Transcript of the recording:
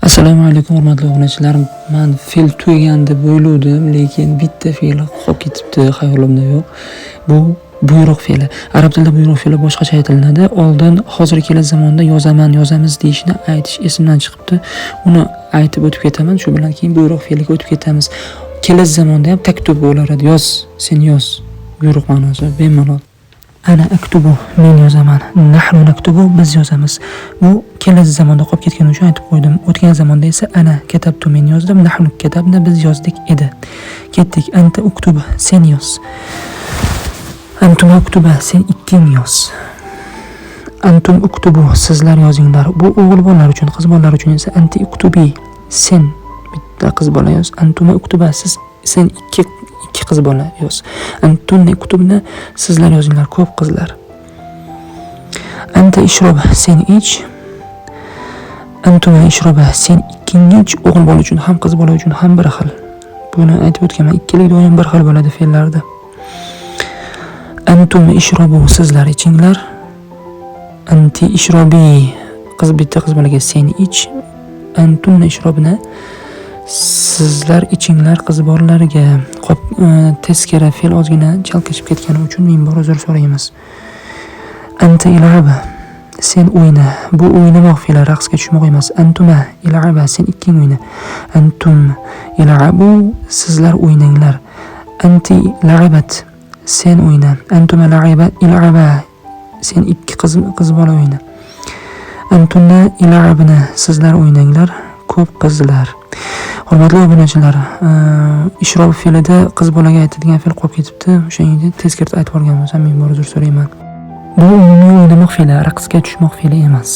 Assalomu alaykum hurmatli obunachilar. Men fe'l tugagan deb o'ylovdim, lekin bitta fe'l qolib ketibdi, xayolimda yo'q. Bu buyruq fe'li. Arab tilida buyruq fe'li boshqacha aytiladi. Oldin hozir kelasi zamonda yozamiz deyishni aytish esimdan chiqibdi. Uni aytib o'tib ketaman, shu bilan keyin buyruq fe'liga o'tib ketamiz. Kelasi zamonda ham taktub bo'lar edi. Yoz, sen yoz. Buyruq ma'nosi bemalol. Ana aktubu, men yozaman. Nahnu naktubu, biz yozamiz. Bu kelasi zamonda qolib ketgani uchun aytib qo'ydim. O'tgan zamonda esa ana katabtu, men yozdim. Nahnu katabna, biz yozdik edi. Ketdik. Anta uktuba, sen yoz. Antum uktuba, sen ikking yoz. Antum uktubu, sizlar yozinglar. Bu o'g'il bolalar uchun, qiz bolalar uchun esa anti uktubi, sen bitta qiz bola yoz. Antuma uktuba, sen ikki qiz bola yoz. Antunni uktubna, sizlar yozinglar, ko'p qizlar. Anta ishroba, sen ich. Antuma ishroba, sen ikkinchi ich. O'g'il bola uchun ham qiz bola uchun ham bir xil. Buni aytib o'tganman. Ikkilik doim bir xil bo'ladi fe'llarda. Antum ishrobu, sizlar ichinglar. Anti ishrobi, bitta qiz bolaga sen ich. Antunna ishrobna, sizlar ichinglar qiz bolalarga. Teskari fe'l ozgina chalkashib ketgani uchun ming bor uzr so'raymiz. Anta ilaba, sen o'yna. Bu o'ynamoq fe'li, raqsga tushmoq emas. Antuma ilaba, sen ikking o'yna. Antum ilabu, sizlar o'ynanglar. Anti la'abat, sen o'yna. Antuma ilaba, sen ikki qiz bola o'yna. Antunna ilabna, sizlar o'ynanglar, ko'p qizlar. Hurmatli obunachilar, ishrob fe'lida qiz bolaga aytadigan fe'l qolib ketibdi. O'shanga tezkor aytib olgan bo'lsam, men bor uzr so'rayman. Bu umumiy o'ynamoq fe'li, raqsga tushmoq fe'li emas.